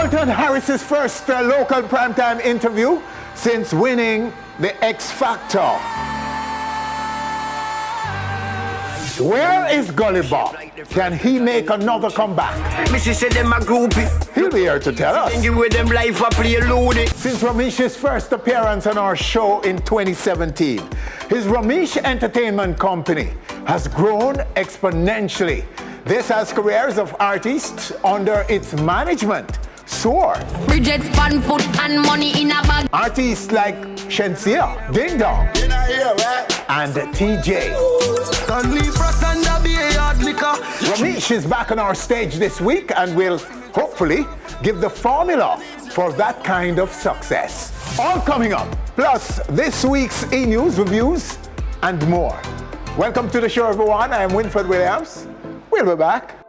Dalton Harris's first local primetime interview since winning the X Factor. Where is Gully Bop? Can he make another comeback? He'll be here to tell us. Since Romeich's first appearance on our show in 2017, his Romeich Entertainment company has grown exponentially. This has careers of artists under its management. Soar. Bridget's fun food and money in a bag. Artists like Shenseea, Dong and Teejay. Romeich is back on our stage this week and will hopefully give the formula for that kind of success. All coming up, plus this week's e-news, reviews, and more. Welcome to the show, everyone. I am Winfred Williams. We'll be back.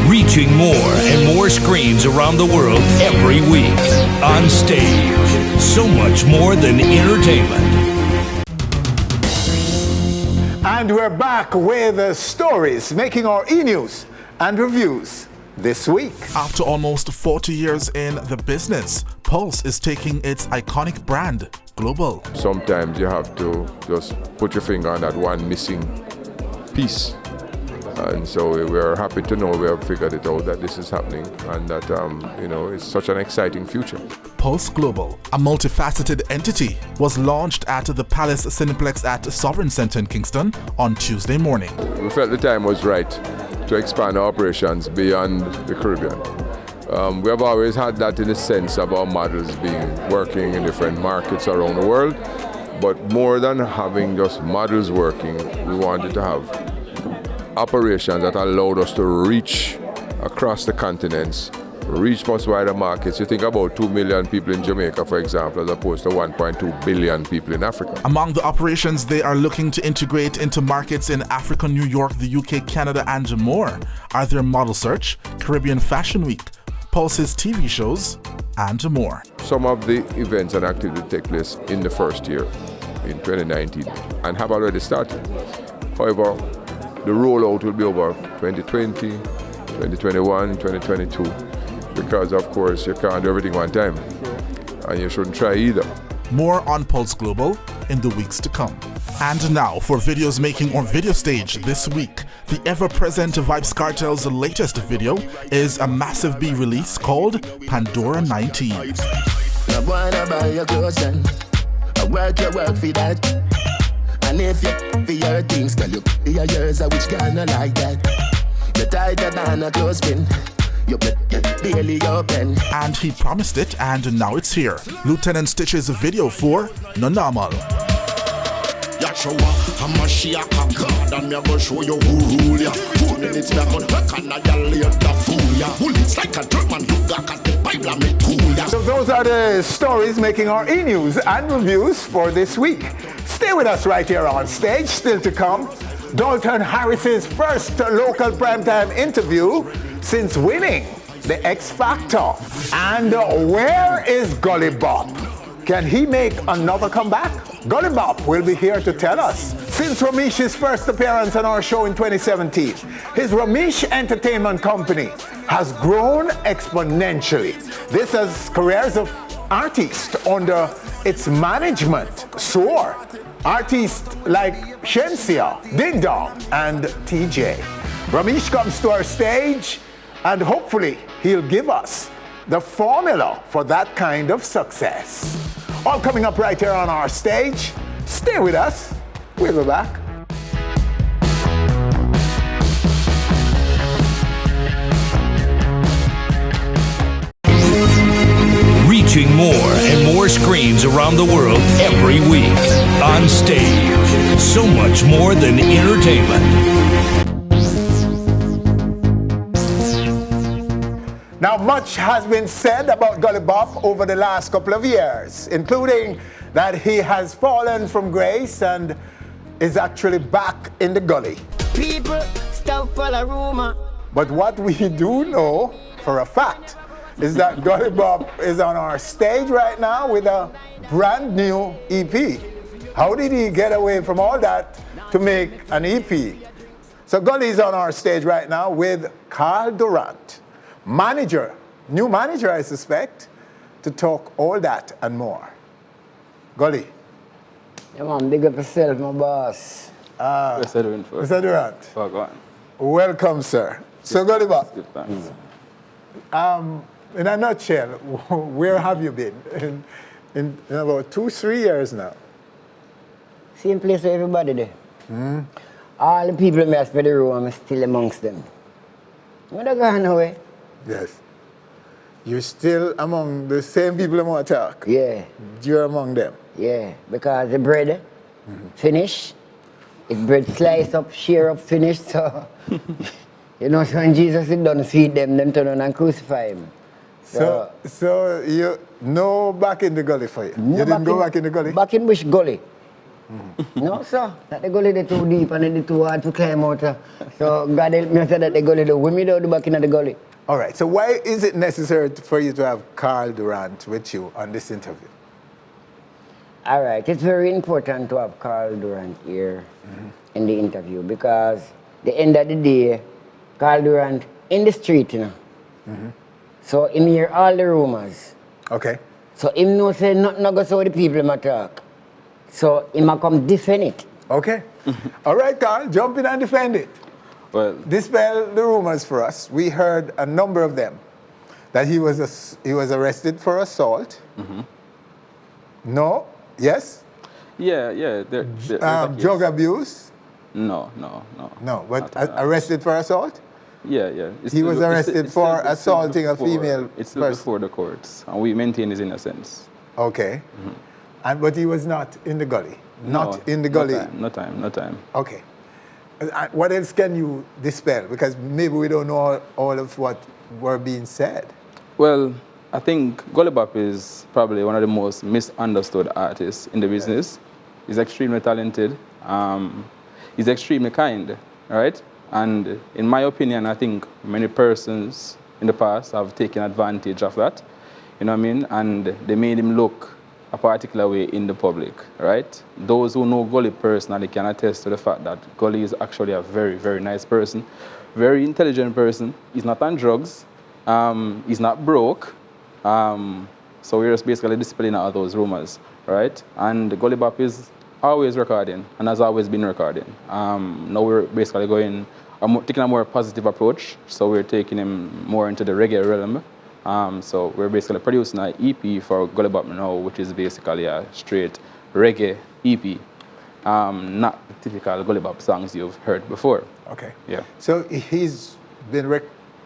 Reaching more and more screens around the world every week. Onstage, so much more than entertainment. And we're back with stories making our e-news and reviews this week. After almost 40 years in the business, Pulse is taking its iconic brand global. Sometimes you have to just put your finger on that one missing piece. And so we're happy to know we have figured it out that this is happening and that, it's such an exciting future. Pulse Global, a multifaceted entity, was launched at the Palace Cineplex at Sovereign Center in Kingston on Tuesday morning. We felt the time was right to expand our operations beyond the Caribbean. We have always had that in the sense of our models working in different markets around the world, but more than having just models working, we wanted to have operations that allowed us to reach across the continents, reach much wider markets. You think about 2 million people in Jamaica, for example, as opposed to 1.2 billion people in Africa. Among the operations they are looking to integrate into markets in Africa, New York, the UK, Canada, and more are their Model Search, Caribbean Fashion Week, Pulse's TV shows, and more. Some of the events and activities take place in the first year, in 2019, and have already started. However, the rollout will be over 2020, 2021, 2022, because of course you can't do everything one time, and you shouldn't try either. More on Pulse Global in the weeks to come. And now for videos making on video stage this week. The ever-present Vybz Kartel's latest video is a massive B release called Pandora 19. And if you for your things, tell you your years are which kinda like that. The tighter than a clothespin, you barely open. And he promised it, and now it's here. Lieutenant Stitch's video for No Normal. Show I'm a Shia God, and me a go show you who rule ya. 4 minutes me a go hook and I lay the fool ya. Bullets like a German, you got the Bible me cool ya. So those are the stories making our e-news and reviews for this week. Stay with us right here on stage. Still to come, Dalton Harris's first local primetime interview since winning the X Factor. And where is Gully Bop? Can he make another comeback? Gully Bop will be here to tell us. Since Romeich's first appearance on our show in 2017, his Romeich Entertainment company has grown exponentially. This has careers of artists under its management. Soar. Artists like Shenseea, Dong and Teejay. Romeich comes to our stage and hopefully he'll give us the formula for that kind of success. All coming up right here on our stage. Stay with us. We'll be back. Reaching more and more screens around the world every week. Onstage, so much more than entertainment. Now, much has been said about Gully Bop over the last couple of years, including that he has fallen from grace and is actually back in the gully. People stop for a rumor. But what we do know for a fact is that Gully Bop is on our stage right now with a brand new EP. How did he get away from all that to make an EP? So Gully is on our stage right now with Carl Durant, manager, new manager I suspect, to talk all that and more. Gully. Yeah man, big up yourself, my boss. Mr. Durant. Fuck on. Welcome, sir. So Gully Bop, Good, thanks. in a nutshell, where have you been? In about 2-3 years now. Same place for everybody there. All the people in the room, I'm still amongst them. I'm not going away. Yes. You're still among the same people who want to talk. Yeah, You're among them. yeah, because the bread finish, it's bread slice up, share up, finish, so, you know, so when Jesus is done feed them turn on and crucify him. So you no back in the gully for you? No You didn't go back in the gully? Back in which gully? No, sir. That the gully they too deep and they too hard to climb out. So God help me say that the gully, we me don't do back in the gully. All right, so why is it necessary for you to have Carl Durant with you on this interview? All right, it's very important to have Carl Durant here in the interview because the end of the day, Carl Durant in the street, you know. So him hear all the rumors. Okay. So him know say nothing no go so the people him a talk. So him a come defend it. Okay. All right, Carl, jump in and defend it. Well, Dispel the rumors for us. We heard a number of them. That he was arrested for assault. No? Yes? yeah. Drug abuse? No. No, but Not at all. arrested for assault? Yeah. It's He still- was it's arrested still- it's for still assaulting a before- female It's still person. before the courts, and we maintain his innocence. Okay. But he was not in the gully? Not in the gully? No time. Okay. What else can you dispel? Because maybe we don't know all of what were being said. Well, I think Gully Bop is probably one of the most misunderstood artists in the business. He's extremely talented. He's extremely kind, right? And in my opinion, I think many persons in the past have taken advantage of that, you know what I mean? And they made him look a particular way in the public, right? Those who know Gully personally can attest to the fact that Gully is actually a very, very nice person, very intelligent person. He's not on drugs. He's not broke. So we're just basically dispelling all those rumors, right? And Gully Bop is always recording and has always been recording. Now we're basically taking a more positive approach. So we're taking him more into the reggae realm. So we're basically producing an EP for Gully Bop now, which is basically a straight reggae EP. Not the typical Gully Bop songs you've heard before. Okay. Yeah. So he's been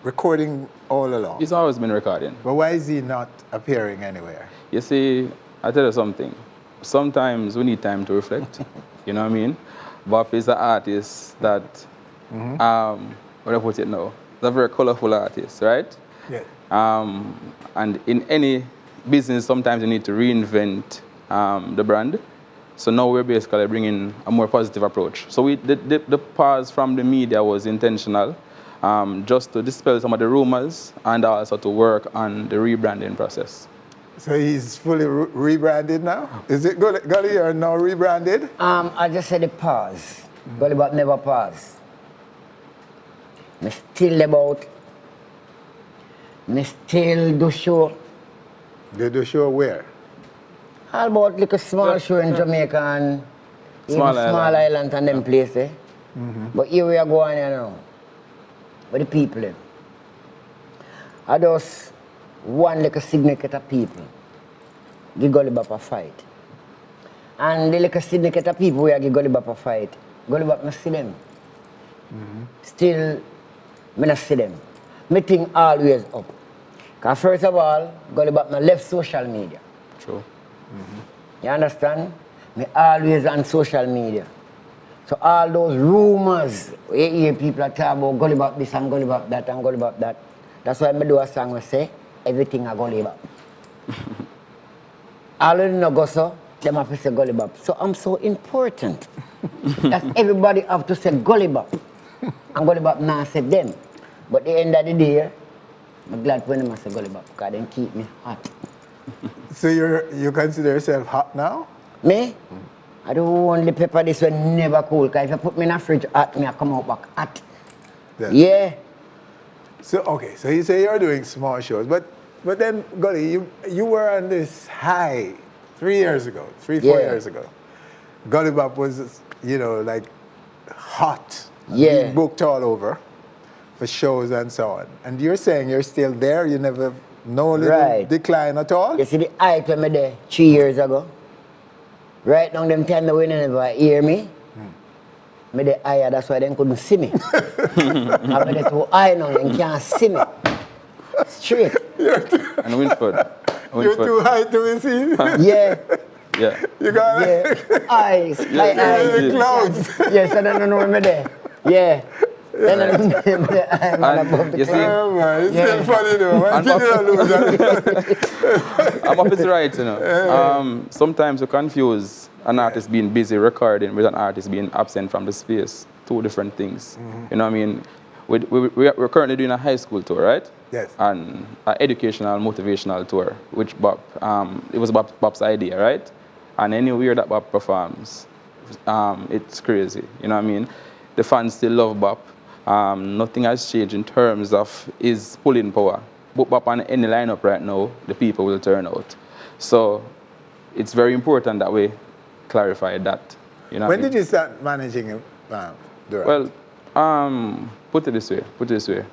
recording all along. He's always been recording. But why is he not appearing anywhere? You see, I tell you something. Sometimes we need time to reflect. You know what I mean? Bop is an artist that, what do I put it now? He's a very colorful artist, right? Yeah. And in any business, sometimes you need to reinvent the brand. So now we're basically bringing a more positive approach. So the pause from the media was intentional, just to dispel some of the rumors and also to work on the rebranding process. So he's fully rebranded now? Is it Gully or now rebranded? I just said the pause. Gully Bop never pause. Me still do show. They do show where? All about like a small show in Jamaica and Small small island. island and them places. But here we are going here now. With the people. Them. I just one like a syndicate of people. Give Gully Bop a fight. And the like a syndicate of people we are give Gully Bop a fight. Gully Bop not see them. Still, me not see them. Me think always up. Because first of all, Gully Bop not left social media. True. You understand? Me always on social media. So all those rumors, you hear people talk about Gully Bop this and Gully Bop that and Gully Bop that. That's why I do a song where say, everything a Gully Bop. All of them no go so, them have to say Gully Bop. So I'm so important. That everybody have to say Gully Bop. And Gully Bop now say them. But at the end of the day, I'm glad when them say Gully Bop because they keep me hot. So you consider yourself hot now? Me? I do only pepper this one never cool. Cause if you put me in a fridge hot, me I come out back hot. Yeah. So okay, so you say you're doing small shows, but then Gully, you were on this high 3 years ago, 4 years ago. Gully Bop was, you know, like hot. Yeah. Being booked all over for shows and so on. And you're saying you're still there, you never no little decline at all? You see the hype when me there 3 years ago? Right now them time they never hear me. Me there higher, that's why they couldn't see me. I'm there too high now, they can't see me. Straight. And Winford. You're too high to be seen? Yeah. Yeah. You got it? Yeah. Eyes, like You're in eyes. the clouds. Yes, I don't know me there. Yeah. Then I'm above the You see, cloud. Oh man, it's still funny though. One thing you don't lose that. I'm up is right, you know. Sometimes we confuse an artist being busy recording with an artist being absent from the space. Two different things. You know what I mean? We're currently doing a high school tour, right? Yes. And an educational, motivational tour, which Bop, it was Bop's idea, right? And anywhere that Bop performs, it's crazy. You know what I mean? The fans still love Bop. Nothing has changed in terms of his pulling power. Put Bop on any lineup right now, the people will turn out. So it's very important that we clarify that. You know When did you start managing him, Durant? Well, put it this way.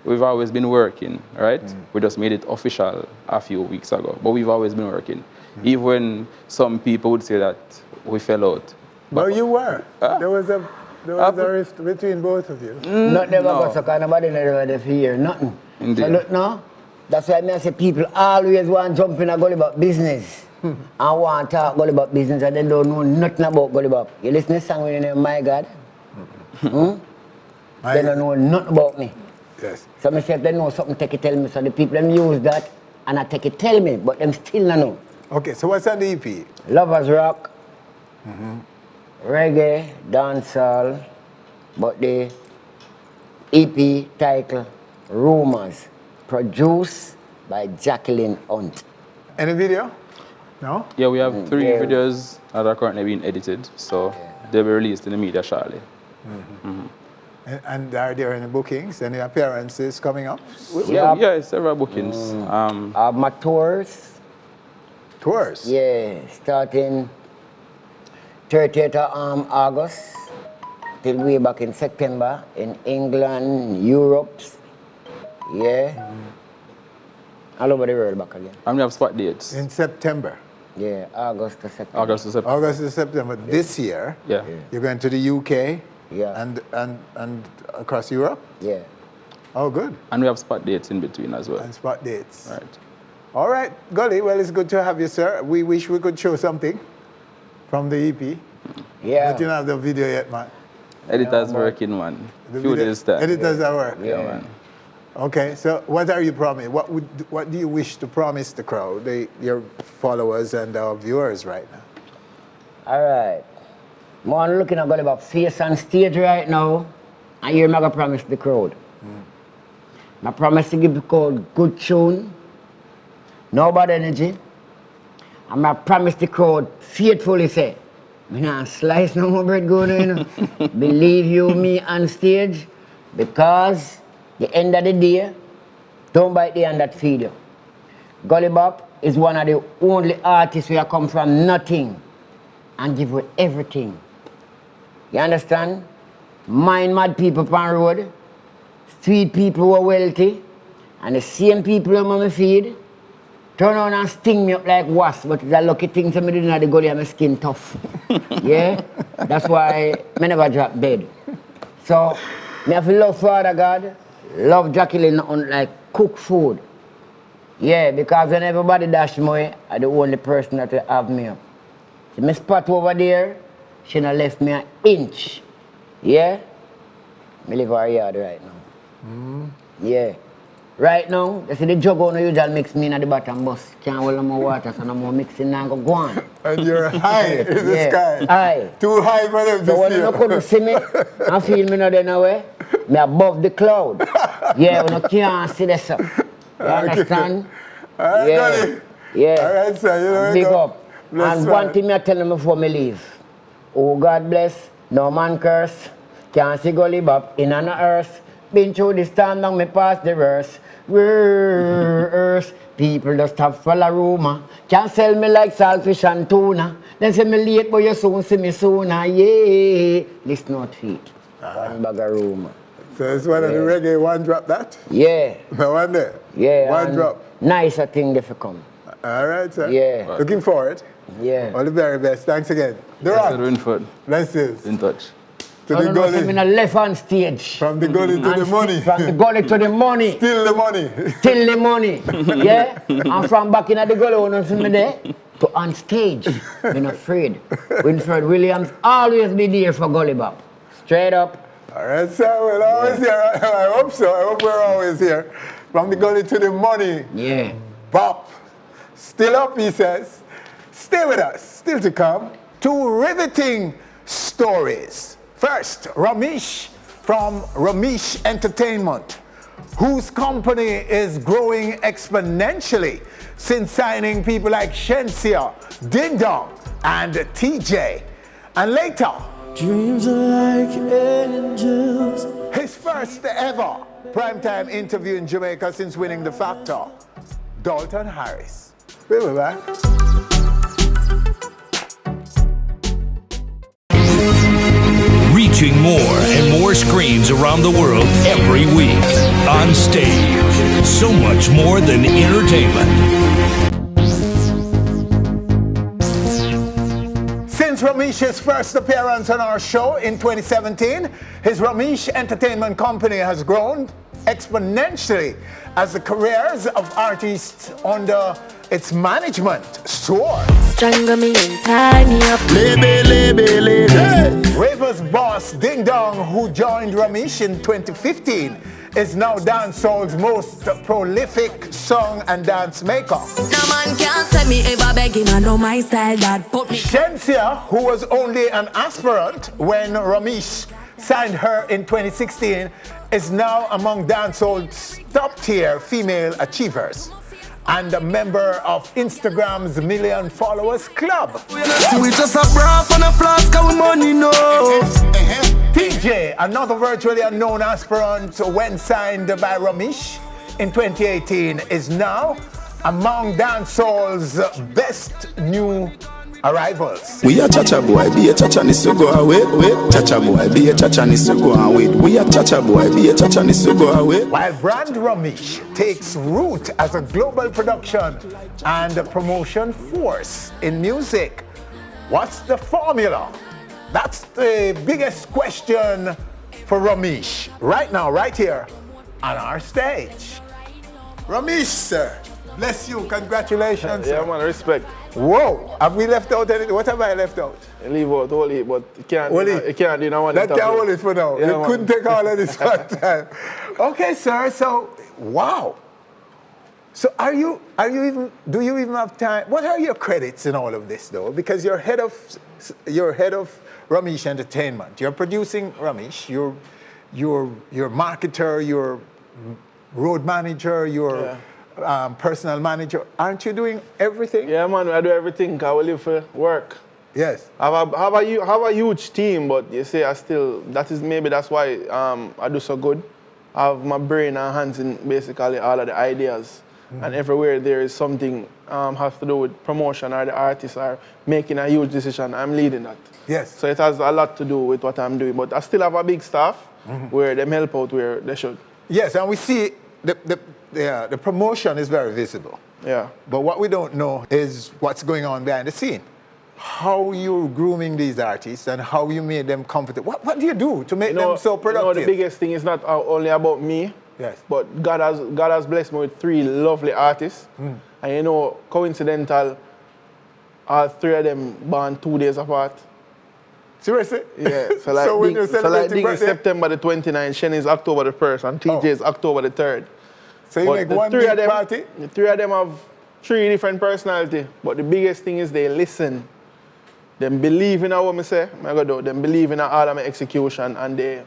We've always been working, right? We just made it official a few weeks ago, but we've always been working. Even when some people would say that we fell out. But you were. There was a rift between both of you. Not never got so kind nobody never there for year, nothing. Indeed. So look now, that's why I say people always want to jump in and Gully Bop business. And want to talk Gully Bop business and they don't know nothing about Gully Bop. You listen to the song with the name My God? They don't know nothing about me. Yes. So I say if they know something, take it tell me. So the people them use that and I take it tell me, but them still don't know. Okay, so what's on the EP? Lovers Rock, reggae, dancehall, but the EP title Rumors, produced by Jacqueline Hunt. Any video? No? Yeah, we have 3 videos that are currently being edited, so they'll be released in the media shortly. And are there any bookings, any appearances coming up? Yeah, several bookings. My tours. Tours? Yeah, starting 30th of August till way back in September in England, Europe. Yeah. All over the world back again. And we have spot dates. In September? Yeah, August to September. August to September. August to September. This year, Yeah. you're going to the UK Yeah. and across Europe? Yeah. Oh, good. And we have spot dates in between as well. And spot dates. Right. All right, Gully, well, it's good to have you, sir. We wish we could show something from the EP. Yeah. But you don't have the video yet, man. Editor's working, man. The Few video- days time. Editors are work. Yeah, man. Okay, so what are you promising? What do you wish to promise the crowd, your followers and our viewers right now? All right. I'm looking at Gully Bop face on stage right now, and you're gonna promise the crowd. I promise to give the crowd good tune, no bad energy. And I promise the crowd faithfully say, me not slice no more bread going on, you know. Believe you me on stage, because the end of the day, don't bite the hand that feed you. Gully Bop is one of the only artists who have come from nothing and give you everything. You understand? Mind mad people on the road, feed people who are wealthy, and the same people who me feed, turn on and sting me up like wasp, but it's a lucky thing to me doing at the gully and my skin tough. Yeah? That's why I never drop dead. So, me have to love Father God, love Jacqueline on like cook food. Yeah, because when everybody dash me, I'm the only person that will have me up. See my spot over there, she not left me an inch. Yeah? I live our yard right now. Yeah. Right now, you see the jug on the usual mix me in the bottom bus. Can't hold no more water, so no more mixing now go on. And you're high in the sky. High. Too high for them to So when see you couldn't see me, I feel me not in a way, me above the cloud. Yeah, when you can't see this up. You understand? All right, Yeah. Gully. Yeah. All right, sir. You know, Big go. up. Bless And man. one thing I tell them before me leave. Oh, God bless, no man curse. Can't see Gully Bop in an earth. Been through the storm, now me pass the verse. Worse. People just have follow rumor. Can't sell me like saltfish and tuna. Then say me late, but you soon see me sooner. Yeah. This not feet. One bag of rumor. So it's one of the reggae one drop that? Yeah. No one there? Yeah. One drop. Nicer thing if you come. All right, sir. Yeah. Looking forward. Yeah. All the very best. Thanks again. Yes, Winford. Let's see this. In touch. To I the don't know if I'm gully. in a left hand stage. From the gully to the money. From the gully to the money. Still the money. Till the money. Yeah? And from back in the gully, when you see me there, to on stage. I'm not afraid. Winfred Williams always be there for Gully Bop. Straight up. All right, sir. We're always here. I hope so. I hope we're always here. From the gully to the money. Yeah. Bop. Still up, he says. Stay with us. Still to come. Two riveting stories. First, Romeich from Romeich Entertainment, whose company is growing exponentially since signing people like Shenseea, Dong and Teejay. And later, Dreams are like angels. his first ever primetime interview in Jamaica since winning the Factor, Dalton Harris. We'll be back. Reaching more and more screens around the world every week. On stage, so much more than entertainment. Since Romeich's first appearance on our show in 2017, his Romeich Entertainment Company has grown exponentially as the careers of artists under its management soar. Strangle me and tie me up. Ravers boss Ding Dong, who joined Romeich in 2015, is now dancehall's most prolific song and dance maker. No man can't say me ever beg him. I know my style that put me. Shenseea, who was only an aspirant when Romeich signed her in 2016, is now among dancehall's top-tier female achievers and a member of Instagram's million followers club. We just a bra and a flask of money, no. Teejay, another virtually unknown aspirant when signed by Romeich in 2018, is now among dancehall's best new arrivals. We a cha-cha boy, be a cha-cha needs to go away. Cha-cha boy, be a cha-cha needs to go away. We a cha-cha boy, be a cha-cha needs to go away. While brand Romeich takes root as a global production and a promotion force in music, what's the formula? That's the biggest question for Romeich right now, right here on our stage. Romeich, sir, bless you, congratulations. Yeah, sir. man, respect. Whoa, have we left out anything? What have I left out? Leave out all it, but you can't do no one. Let that hold it for now. Yeah, You man. couldn't take all of this one time. Okay, sir, so, wow. So do you even have time? What are your credits in all of this though? Because you're head of Romeich Entertainment. You're producing Romeich, you're marketer, you're road manager, you're personal manager. Aren't you doing everything? Yeah, man, I do everything. I will live for work. Yes. I have a huge team, but you see, that's why I do so good. I have my brain and hands in basically all of the ideas. And everywhere there is something has to do with promotion or the artists are making a huge decision, I'm leading that. Yes. So it has a lot to do with what I'm doing. But I still have a big staff where they help out where they should. Yes, and we see the promotion is very visible. Yeah. But what we don't know is what's going on behind the scene. How you're grooming these artists and how you made them comfortable. What do you do to make them so productive? The biggest thing is not only about me, yes, but God has blessed me with 3 lovely artists. And coincidental, all 3 of them born 2 days apart. Seriously? Yeah. So like, when you're celebrating Ding is birthday? September the 29th, Shen is October the 1st, and TJ is October the 3rd. So you make one big party? The 3 of them have 3 different personalities, but the biggest thing is they listen. Them believe in what I say, them believe in all of my execution, and they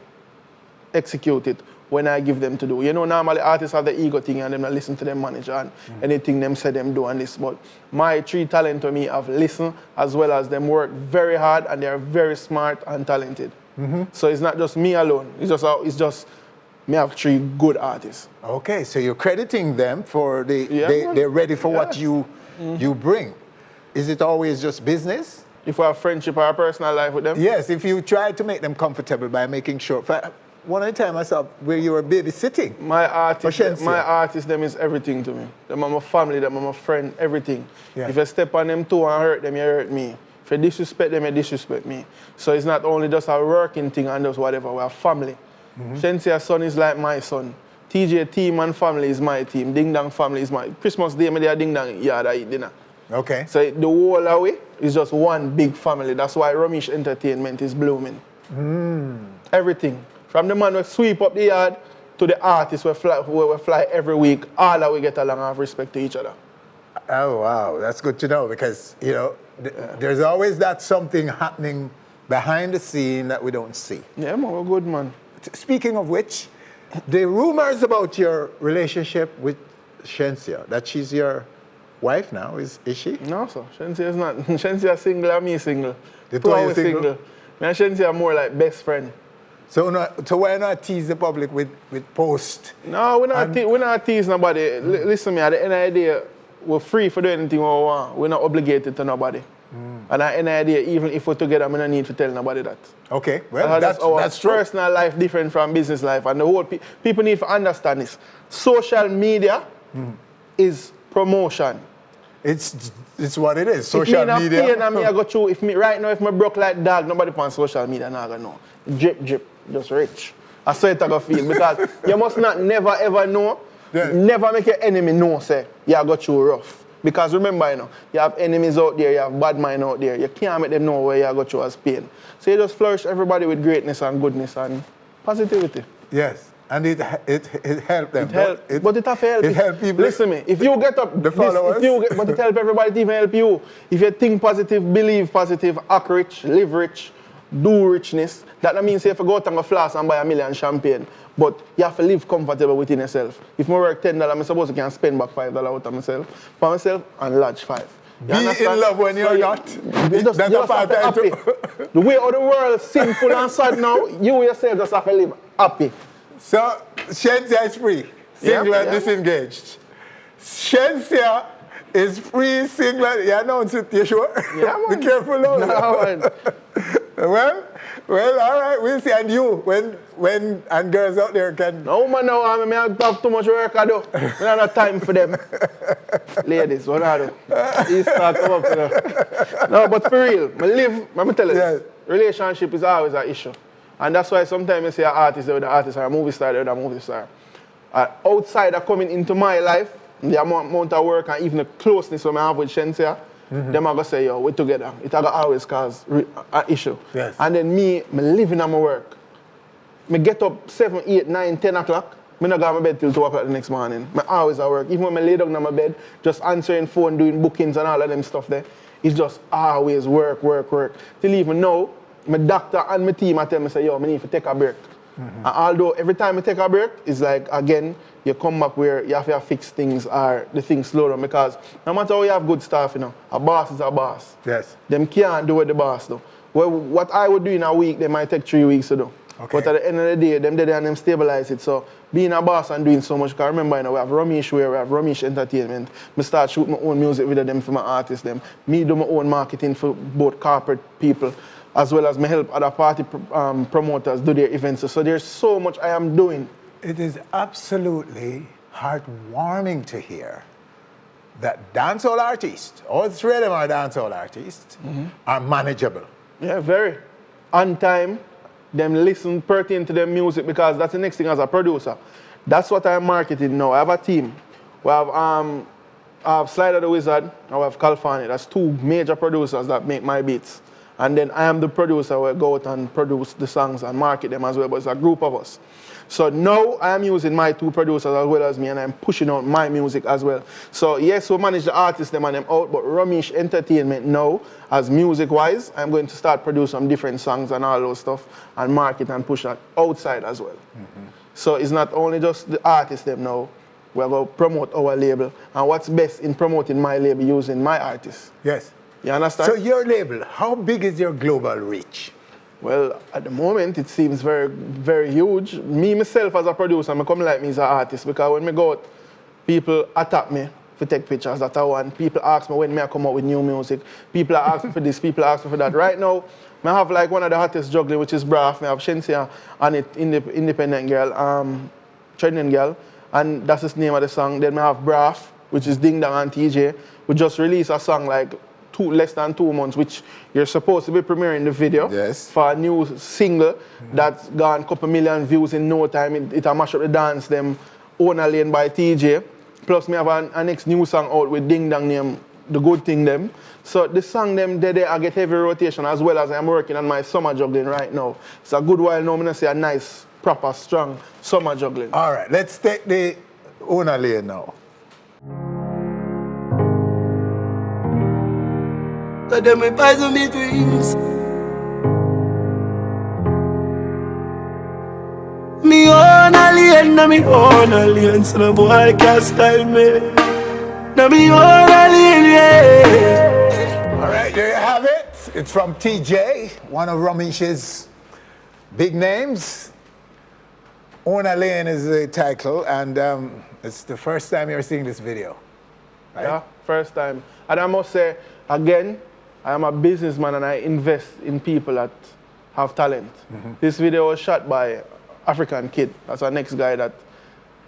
execute it when I give them to do. You know, normally artists have the ego thing and them not listen to them manager and anything them say them do and this. But my 3 talent to me have listen as well as them work very hard and they are very smart and talented. So it's not just me alone. It's just me have 3 good artists. Okay, so you're crediting them for they're ready for what you bring. Is it always just business? If we have friendship or a personal life with them? Yes, if you try to make them comfortable by making sure. One at a time I saw where you were babysitting. My artist, them is everything to me. Them are my family, them are my friend, everything. Yeah. If I step on them toe and hurt them, you hurt me. If you disrespect them, you disrespect me. So it's not only just a working thing and just whatever, we're family. Shensea's son is like my son. Teejay team and family is my team. Ding Dong family is my... Christmas Day, me there Ding Dong yard, I eat dinner. Okay. So the whole away is just one big family. That's why Romeich Entertainment is blooming. Everything. From the man who sweep up the yard to the artist who fly every week, all that we get along and have respect to each other. Oh, wow. That's good to know because, you know, there's always that something happening behind the scene that we don't see. Yeah, man, we're good, man. Speaking of which, the rumors about your relationship with Shenseea, that she's your wife now, is she? No, sir. Shenseea is not. Shenseea single and me single. The two are single? Me and Shenseea are more like best friend. So why not tease the public with post? No, we're not tease nobody. Listen to me, at the end of the day, we're free for doing anything we want. We're not obligated to nobody. And at the end of the day, even if we're together, we don't need to tell nobody that. Okay, well, that's personal life different from business life. And the whole people need to understand this. Social media is promotion. It's what it is. Social media. If me right now, if me broke like dog, nobody on social media not gonna know. Drip, just rich. I saw it I go feel because you must not never ever know. Yeah. Never make your enemy know say you got you rough. Because remember, you know, you have enemies out there, you have bad mind out there. You can't make them know where you got you as pain. So you just flourish everybody with greatness and goodness and positivity. Yes. And it helped them. But it have help. It helped people. Listen me, if you get up, the followers. But it help everybody to even help you. If you think positive, believe positive, act rich, live rich, do richness, that means you have to go out and go floss and buy 1 million champagne. But you have to live comfortable within yourself. If I work $10, I'm supposed to can spend back $5 out of myself, for myself, and lodge 5. Be in love when you're not. That's a part happy. The way of the world sinful and sad now, you yourself just have to live happy. So, Shenseea is free, single and disengaged. Shenseea is free, single. You announce it, you sure? Yeah, man. Be careful now. No, man. Well, all right, we'll see. And you, when and girls out there can... No, man, no, I have too much work I do. I don't have time for them. Ladies, what I do? Easter come up, you know. No, but for real, let me tell you this. Relationship is always an issue. And that's why sometimes you see an artist with an artist or a movie star with a movie star. Outsider coming into my life, the amount of work and even the closeness we have with Shenseea, them are going to say, yo, we're together. It always cause an issue. Yes. And then me living on my work. Me get up 7, 8, 9, 10 o'clock. I don't go to my bed till 2 o'clock the next morning. I always at work. Even when I lay down on my bed, just answering phone, doing bookings and all of them stuff there, it's just always work. Till even now, my doctor and my team tell me, say, yo, I need to take a break. And although every time I take a break, it's like, again, you come back where you have to fix things or the things slow down because no matter how you have good staff, you know, a boss is a boss. Yes. Them can't do what the boss do. Well, what I would do in a week, they might take 3 weeks to do. Okay. But at the end of the day, them there and them stabilize it. So being a boss and doing so much, because remember, you know, we have Romeich we have Romeich Entertainment. I start shooting my own music with them for my artists, them. Me do my own marketing for both corporate people, as well as me help other party promoters do their events. So there's so much I am doing. It is absolutely heartwarming to hear that dancehall artists, all 3 of them are dancehall artists, are manageable. Yeah, very. On time, them listen pertinent to their music because that's the next thing as a producer. That's what I'm marketing now. I have a team. We have I have Slider the Wizard and we have California. That's 2 major producers that make my beats. And then I am the producer who go out and produce the songs and market them as well, but it's a group of us. So now I am using my 2 producers as well as me, and I'm pushing out my music as well. So yes, we manage the artists them and them out, but Romeich Entertainment now, as music-wise, I'm going to start produce some different songs and all those stuff and market and push that outside as well. So it's not only just the artists them now, we're going to promote our label. And what's best in promoting my label using my artists. Yes. You understand? So your label, how big is your global reach? Well, at the moment, it seems very, very huge. Me, myself, as a producer, I come like me as an artist, because when I go out, people attack me to take pictures that I want. People ask me when I come out with new music. People are asking for this, people are asking for that. Right now, I have like one of the hottest juggling, which is Braff. I have Shenseea on it, independent girl, trending girl, and that's the name of the song. Then I have Braff, which is Dong and Teejay. We just released a song like less than 2 months, which you're supposed to be premiering the video for a new single that's gone a couple million views in no time. It mash up the dance, them Owner Lane by TJ. Plus, me have a next new song out with Ding Dong name, The Good Thing them. So the song them, I get heavy rotation as well as I'm working on my summer juggling right now. It's a good while now, I'm gonna say a nice, proper, strong summer juggling. All right, let's take the Owner Lane now. So them me buy some big dreams. Me own a lane, na me own a lane, so no boy can't style me. Na me own a lane, yeah. All right, there you have it. It's from TJ, one of Romeich's big names. Owner Lane is the title, and it's the first time you're seeing this video, right? Yeah, first time. And I must say, again, I am a businessman and I invest in people that have talent. This video was shot by African Kid. That's our next guy that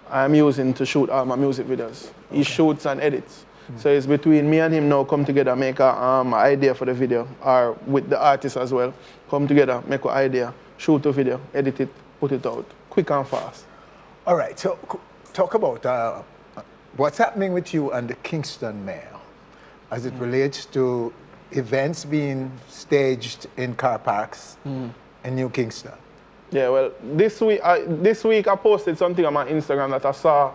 I'm using to shoot all my music videos. He shoots and edits. So it's between me and him now come together, make an idea for the video, or with the artist as well. Come together, make an idea, shoot a video, edit it, put it out, quick and fast. All right, so talk about what's happening with you and the Kingston Mail as it relates to events being staged in car parks in New Kingston. Yeah, well, this week I posted something on my Instagram that I saw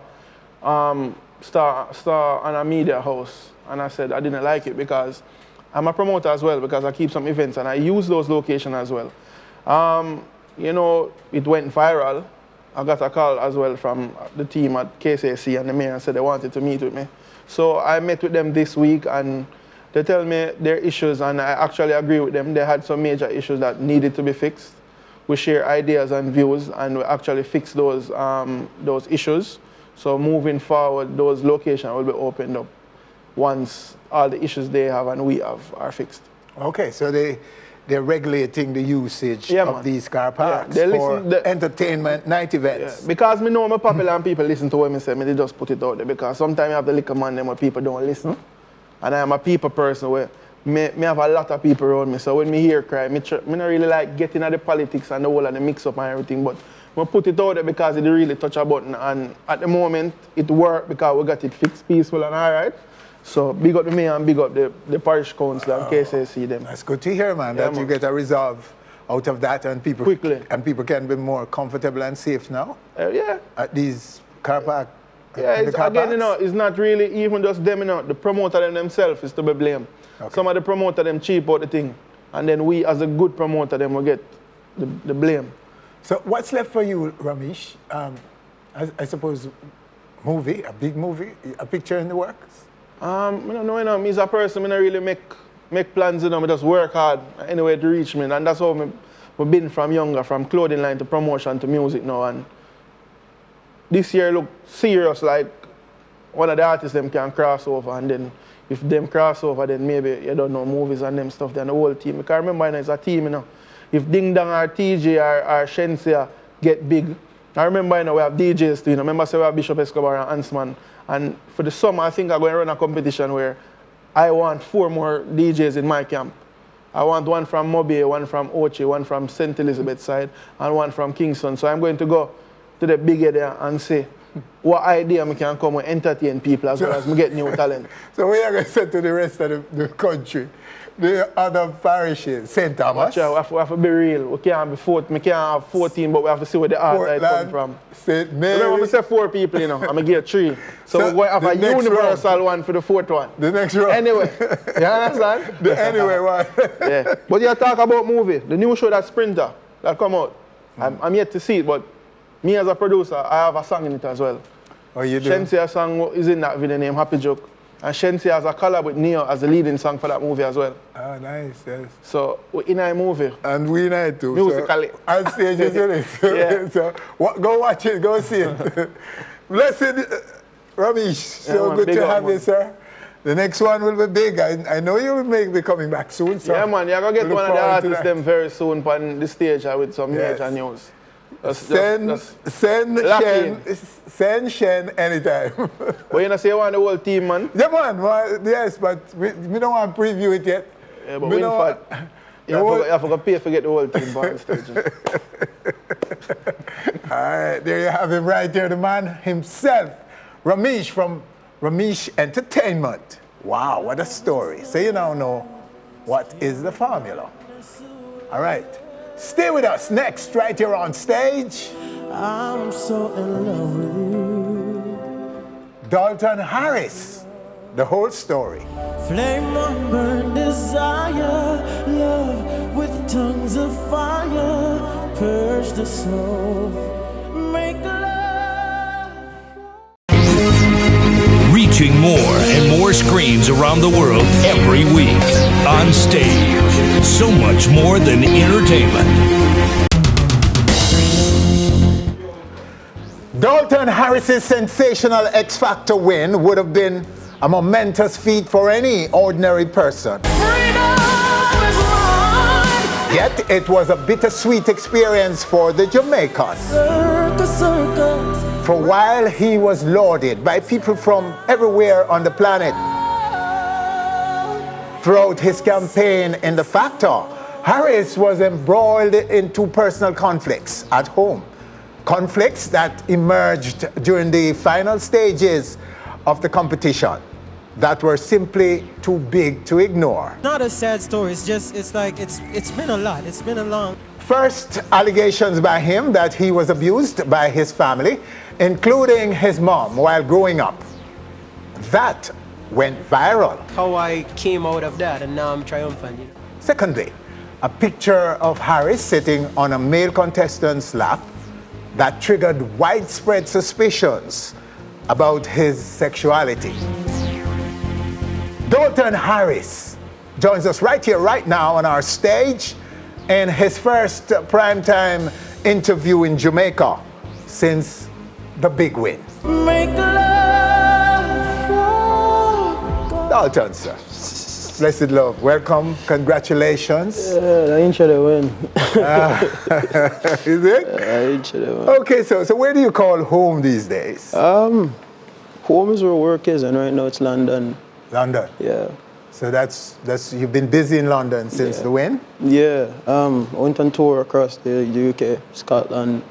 star on a media house, and I said I didn't like it because I'm a promoter as well, because I keep some events and I use those locations as well. You know, it went viral. I got a call as well from the team at KCC and the mayor said they wanted to meet with me. So I met with them this week and they tell me their issues, and I actually agree with them. They had some major issues that needed to be fixed. We share ideas and views, and we actually fix those issues. So moving forward, those locations will be opened up once all the issues they have and we have are fixed. Okay, so they're regulating the usage of these car parks for entertainment night events. Yeah, because me know I'm popular and people listen to what I say, they just put it out there, because sometimes you have the liquor man them where people don't listen. And I am a people person where me have a lot of people around me. So when me hear cry, me not really like getting at the politics and the whole of the mix up and everything, but I put it out there because it really touch a button, and at the moment it worked because we got it fixed, peaceful and all right. So big up the mayor and big up the parish council and KCC them. That's good to hear, man, that you get a resolve out of that and people people can be more comfortable and safe now. Yeah. At these car park. Yeah, again, you know, it's not really even just them, you know, the promoter themselves is to be blamed. Okay. Some of the promoter them cheap out the thing, and then we as a good promoter them will get the blame. So what's left for you, Romeich? I suppose a big movie, a picture in the works? I don't know, you know, me as a person, I don't really make plans, you know, I just work hard anyway to reach me, and that's how I've been from younger, from clothing line to promotion to music now, and this year look serious, like one of the artists them can cross over, and then if them cross over, then maybe you don't know movies and them stuff, then the whole team. Because remember, you know, it's a team, you know. If Ding Dong or TJ or Shenseea get big, I remember, you know, we have DJs too, you know. Remember, say we have Bishop Escobar and Huntsman. And for the summer, I think I'm going to run a competition where I want 4 more DJs in my camp. I want one from Mobay, one from Ochi, one from St. Elizabeth side, and one from Kingston. So I'm going to go to the big area and say, what idea I can come and entertain people as well as me get new talent. So what are you going to say to the rest of the country? The other parishes, St. Thomas? Watch out, we have to be real. We can't be 14, we can't have 14, but we have to see where the art come from. St. Mary. Remember, I said 4 people, you know, I'm going to get 3. So we're going to have a universal one for the 4th one. The next round. Anyway, you understand? The anyway one. Yeah. But you talk about movie, the new show that Sprinter, that come out. I'm yet to see it, but me as a producer, I have a song in it as well. Oh, you do? Shenseea song is in that video named Happy Joke. And Shenseea has a collab with Neo as the leading song for that movie as well. Oh, nice, yes. So, we're in a movie. And we in it too. Musically. So, Onstage is in it. Yeah. So, go watch it, go see it. Blessed Romeich, so good to have you, sir. The next one will be big. I know you will be coming back soon. So yeah, man, you're going to get one of the artists them very soon on the stage with some major news. Send Shen anytime. But you know, say you want the whole team, man? Yeah, man. Well, yes, but we don't want to preview it yet. Yeah, but you have to pay to get the whole team on stage. All right, there you have him right there, the man himself, Romeich from Romeich Entertainment. Wow, what a story. So you now know what is the formula. All right. Stay with us next, right here on stage. I'm so in love with you. Dalton Harris, the whole story. Flame on burn desire, love with tongues of fire, purge the soul, make love. Reaching more and more screens around the world every week. On stage. So much more than entertainment. Dalton Harris's sensational X Factor win would have been a momentous feat for any ordinary person. Yet it was a bittersweet experience for the Jamaican. For while he was lauded by people from everywhere on the planet, throughout his campaign in the Factor, Harris was embroiled into personal conflicts at home. Conflicts that emerged during the final stages of the competition that were simply too big to ignore. Not a sad story, it's been a lot, it's been a long. First, allegations by him that he was abused by his family, including his mom while growing up. That went viral. How I came out of that, and now I'm triumphant. You know? Secondly, a picture of Harris sitting on a male contestant's lap that triggered widespread suspicions about his sexuality. Dalton Harris joins us right here, right now on our stage in his first primetime interview in Jamaica since the big win. Make love. Dalton, sir. Blessed love. Welcome. Congratulations. I ain't sure they win. Is it? I ain't sure they win. Okay, so where do you call home these days? Home is where work is, and right now it's London. London? Yeah. So that's you've been busy in London since the win? Yeah. I went on tour across the UK, Scotland,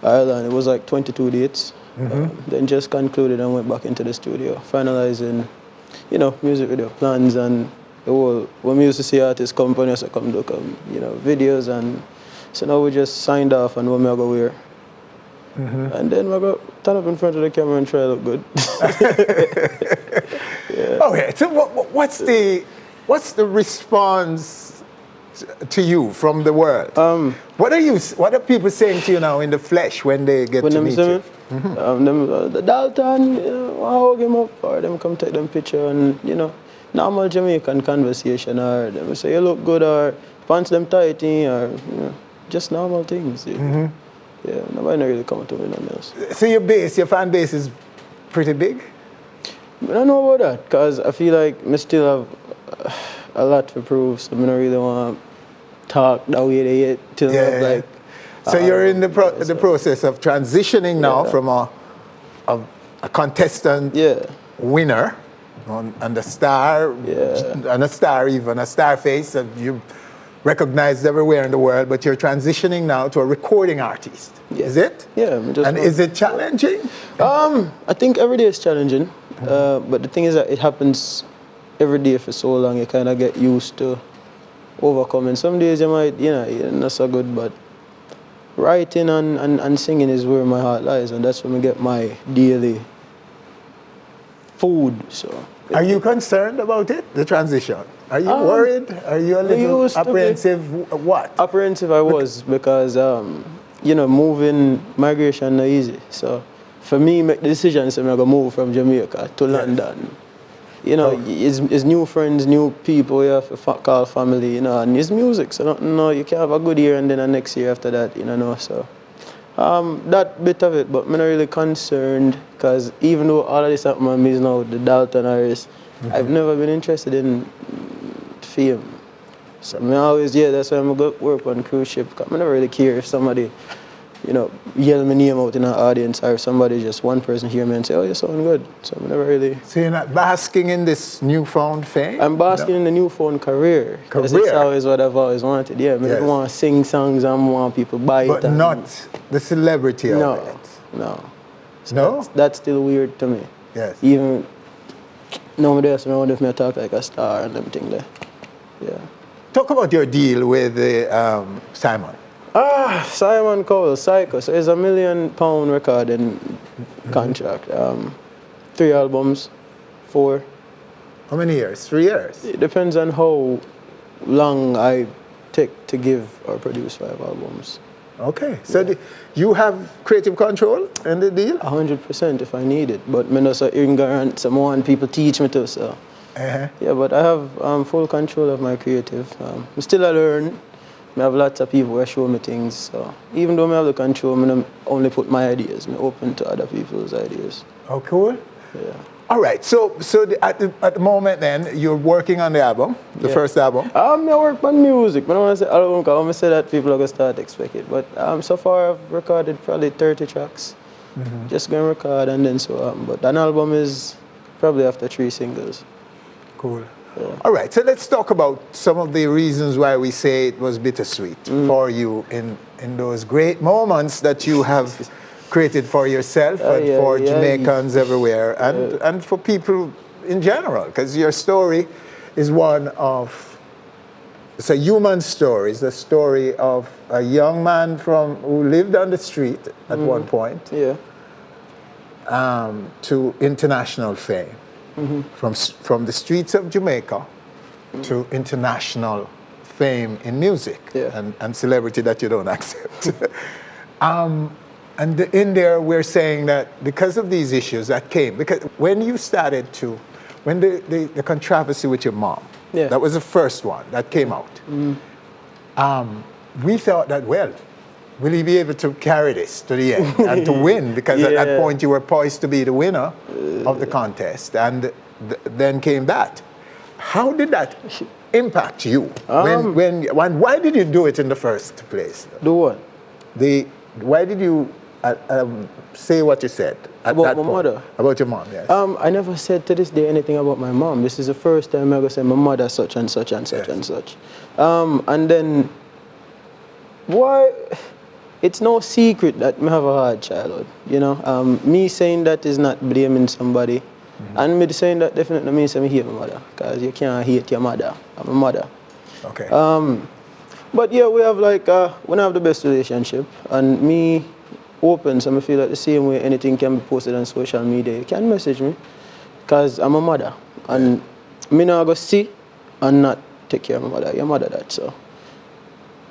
Ireland. It was like 22 dates. Then just concluded and went back into the studio, finalizing, music video plans and the whole. When we used to see artists companies that come do videos, and so now we just signed off and what me I go wear. And then we go turn up in front of the camera and try to look good. Yeah. Okay, so what's the response to you from the world? What are people saying to you now in the flesh when they get to meet you? The Dalton, I hug him up, or them come take them picture, and normal Jamaican conversation, or them say you look good, or pants them tighty, or just normal things. Yeah, nobody really come to me nothing else. So your fan base is pretty big? I don't know about that, because I feel like I still have a lot to prove, so I don't really want to talk that way they get till like. So you're in the process of transitioning now from a contestant winner and a star, and a star face, and you recognized everywhere in the world, but you're transitioning now to a recording artist. Yeah. Is it? Yeah. And is it challenging? I think every day is challenging, but the thing is that it happens every day for so long, you kind of get used to overcoming. Some days you might, you're not so good, but writing and singing is where my heart lies, and that's when I get my daily food. So, are you concerned about it, the transition? Are you worried? Are you a little apprehensive? What? Apprehensive I was because, moving, migration not easy. So for me, make the decision, so I'm going to move from Jamaica to London. It's new friends, new people, you have to call family, and it's music. So you can have a good year and then the next year after that, so. That bit of it, but I'm not really concerned because even though all of this happened is now the Dalton Harris, I've never been interested in fame. So I always, that's why I'm going to work on cruise ship. I never really care if somebody, yell my name out in an audience or if somebody, just one person hear me and say, oh, you sound good. So I'm never really... So you're not basking in this newfound fame? I'm basking in the newfound career. Because it's always what I've always wanted. Yeah, I want to sing songs and want people buy it. But not the celebrity of it? No. So no? That's still weird to me. Yes. Even nowadays, I wonder if I talk like a star and everything there. Yeah. Talk about your deal with Simon. Simon Cowell, Psycho. So it's £1 million recording contract. 3 albums, 4. How many years? 3 years? It depends on how long I take to give or produce 5 albums. Okay. So you have creative control in the deal? 100% if I need it. But I'm not so ignorant, so I want people teach me to. So. Yeah, but I have full control of my creative. I'm still a learn. I have lots of people who show me things. So even though I have the control, I don't only put my ideas. I'm open to other people's ideas. Oh, cool. Yeah. All right. So at the moment, then you're working on the album, the first album. I work on music. I don't want to say album because I want to say that people are gonna start expect it. But so far I've recorded probably 30 tracks. Just gonna record and then so on. But an album is probably after 3 singles. Cool. Yeah. All right, so let's talk about some of the reasons why we say it was bittersweet for you in those great moments that you have created for yourself and for Jamaicans everywhere and for people in general, because your story is one of, it's a human story. It's a story of a young man who lived on the street at one point to international fame. From the streets of Jamaica to international fame in music and celebrity that you don't accept. And in there we're saying that because of these issues that came, because when you started to, when the controversy with your mom, that was the first one that came out, we thought that, well, will he be able to carry this to the end and to win? Because at that point you were poised to be the winner of the contest, and then came that. How did that impact you? Why did you do it in the first place? Do what? Why did you say what you said about my mother? About your mom, yes. I never said to this day anything about my mom. This is the first time I'm going to say my mother such and such and such and such. And then, it's no secret that I have a hard childhood, me saying that is not blaming somebody. And me saying that definitely means I hate my mother, because you can't hate your mother. I'm a mother. Okay. But yeah, we have we don't have the best relationship, and me open, so I feel like the same way anything can be posted on social media. You can message me, because I'm a mother, and me not go see and not take care of my mother. Your mother that, so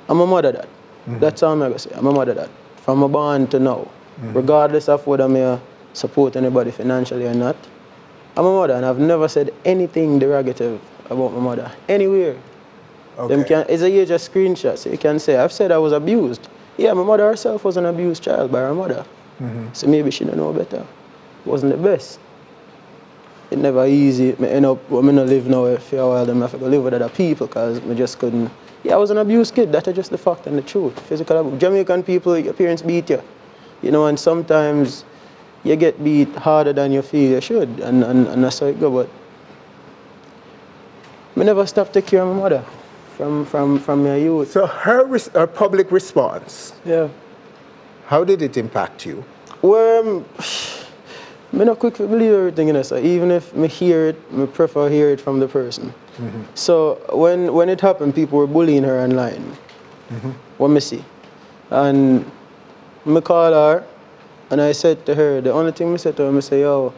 I'm a mother that. That's all I'm going to say. I'm a mother that. From my born to now, regardless of whether I support anybody financially or not, I'm a mother, and I've never said anything derogative about my mother anywhere. Okay. It's a huge screenshot, so you can say, I've said I was abused. Yeah, my mother herself was an abused child by her mother. So maybe she don't know better. It wasn't the best. It never easy. I end up, I'm not live now for a while, I have to live with other people because I just couldn't. Yeah, I was an abused kid. That's just the fact and the truth. Physical abuse. Jamaican people, your parents beat you. And sometimes you get beat harder than you feel you should. And that's how it goes. But I never stopped taking care of my mother. from your youth. So her public response, yeah. How did it impact you? Well, I'm not quick to believe everything, you know, so even if I hear it, I prefer hear it from the person. So when it happened, people were bullying her online. What me see. And I called her and I said to her, the only thing I said to her, I say, yo,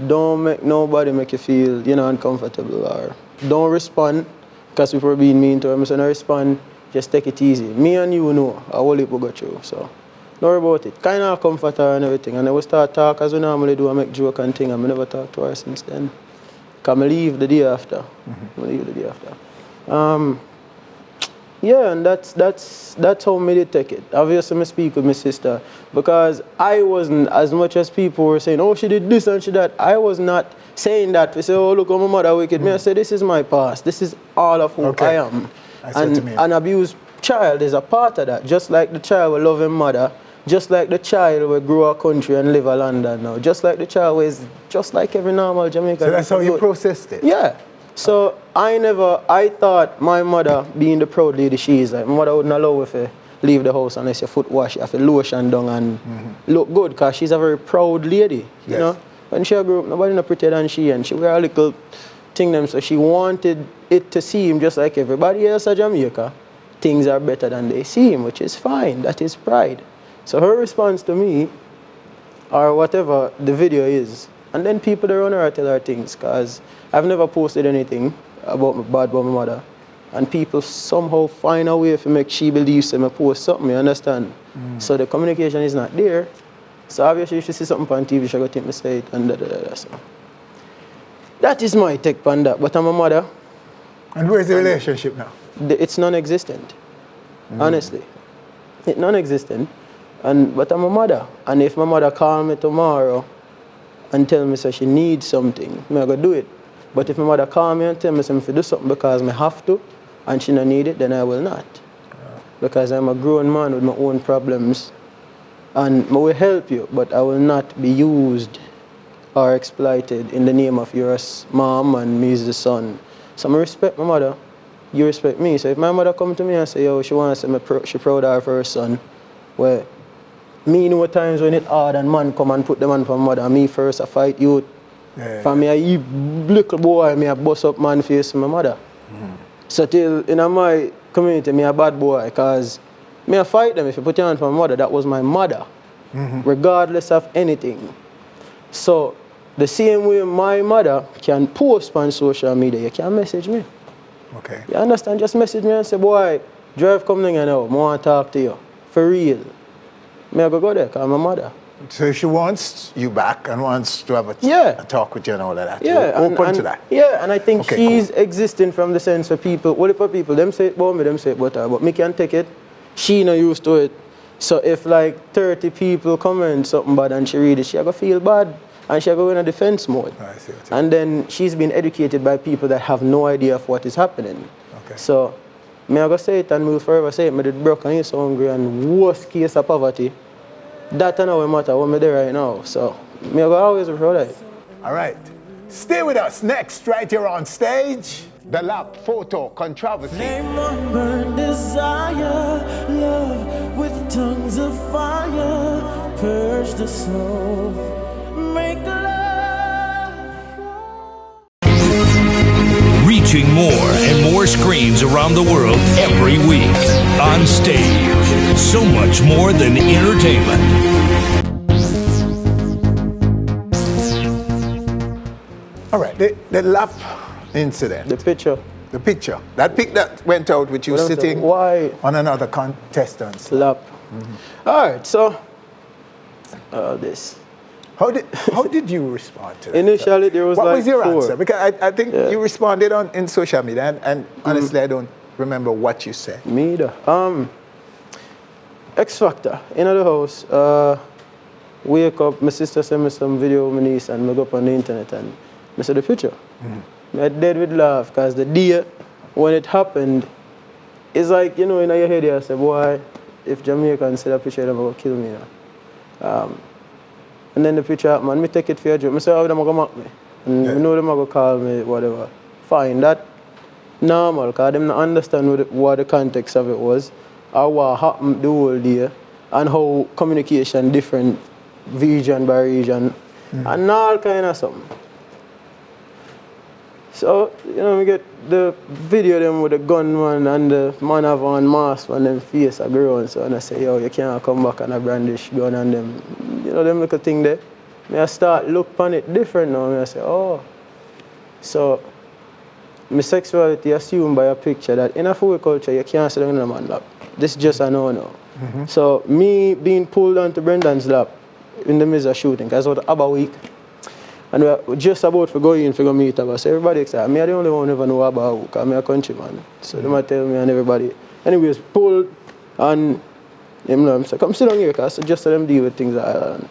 don't make nobody make you feel, you know, uncomfortable, or don't respond because people are being mean to her. I said, no respond, just take it easy. Me and you know, I will go through, so don't worry about it. Kind of comfort her and everything. And then we start talk as we normally do, I make joke and thing, and I never talk to her since then. Because I leave the day after. I leave the day after. Yeah, and that's how me did take it. Obviously, I speak with my sister because I wasn't, as much as people were saying, oh, she did this and she that, I was not saying that. We say, oh, look, my mother wicked. Me, I say, this is my past. This is all of who I am. And an abused child is a part of that. Just like the child will love his mother, just like the child will grow a country and live a London now, just like the child is just like every normal Jamaican. So that's how you processed it? Yeah. So I thought my mother, being the proud lady she is, like, my mother wouldn't allow her to leave the house unless your foot wash, you have to lotion down and look good, because she's a very proud lady, you know. When she grew up, nobody not prettier than she, and she wear a little thing them, so she wanted it to seem just like everybody else in Jamaica. Things are better than they seem, which is fine, that is pride. So her response to me, or whatever the video is, and then people around her tell her things, because I've never posted anything bad about my mother. And people somehow find a way to make she believe I post something, you understand? So the communication is not there. So obviously if she see something on TV, she's going to think me say it and so. That is my take on that, but I'm a mother. And where's the relationship now? It's non-existent, honestly. It's non-existent. But I'm a mother, and if my mother call me tomorrow and tell me she needs something, I'm going to do it. But if my mother call me and tell me if I do something because I have to, and she don't need it, then I will not. Because I'm a grown man with my own problems, and I will help you, but I will not be used or exploited in the name of your mom and me as the son. So I respect my mother, you respect me. So if my mother come to me and say, yo, she wants to she proud of her son, well, me know times when it's hard and man come and put them on for my mother, and me first I fight youth. For me, I little boy, I bust up man face for my mother. So till in my community, me a bad boy, because me I fight them. If you put your hand for my mother, that was my mother, regardless of anything. So the same way my mother can post on social media, you can message me. Okay. You understand? Just message me and say, boy, drive coming here now, I want to talk to you. For real. Me I go there, because I'm my mother. So if she wants you back and wants to have a talk with you and all of that, yeah, you're open to that? Yeah, and I think she's existing from the sense of people, well, if people, them say it about me, them say it about her, but me can take it, she not used to it. So if like 30 people comment something bad and she read it, she going to feel bad and she going to go in a defense mode. I see what and then she's been educated by people that have no idea of what is happening. Okay. So me I go say it and me will forever say it, me did broke and he's so hungry and worst case of poverty. That I know matter what me there right now. So me I go always be proud of it. All right. Stay with us next, right here on stage. The lap photo controversy. Flame on burn desire, love with tongues of fire, purge the soul, make love. Reaching more and more screens around the world every week. On stage. So much more than entertainment. All right, the lap incident. The picture. The picture. That pic that went out with you sitting on another contestant's lap. All right, so this. How did you respond to that? Initially, there was what like was your 4. answer? Because I think you responded in social media, and honestly, I don't remember what you said. Me either. X Factor, in the house, wake up, my sister sent me some video of my niece and I go up on the internet and I saw the picture. I dead with laugh because the day when it happened, it's like, you know, in your head you say, boy, if Jamaicans see that picture, they're going to kill me now. And then the picture happened, and I take it for a joke. I say, how them going to mock me? And I know them going to call me, whatever. Fine, that normal, because them not understand what the context of it was, or what happened the whole day, and how communication different region by region, and all kind of something. So, you know, we get the video them with the gunman and the man have on mask on them face a grown, so and I say, yo, you can't come back and a brandish gun and them, you know, them little thing there. I start look upon it different now. I say, oh. So, my sexuality assumed by a picture that in a full culture you can't sit down in a man lap. This is just a no-no. So, me being pulled onto Brendan's lap in the midst of shooting, because it was about a week. And we were just about to go in to go meet her. So everybody excited. Me, I the only one who ever know about her, because I'm a countryman. So they might tell me and everybody. Anyways, pulled and I'm say, come sit down here, because I just let them deal with things at Ireland.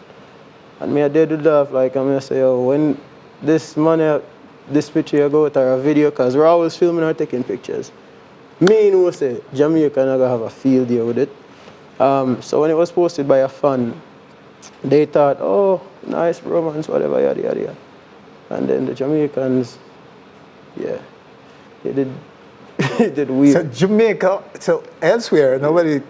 And me, I did laugh, like, I'm going to say, oh, when this man, this picture you go with her, a video, because we're always filming or taking pictures. Me know say, Jamaica not going to have a field day with it. So when it was posted by a fan, they thought, oh, nice romance, whatever, yada, yada, yada. And then the Jamaicans, yeah, they did, it did weird. So Jamaica, so elsewhere, nobody...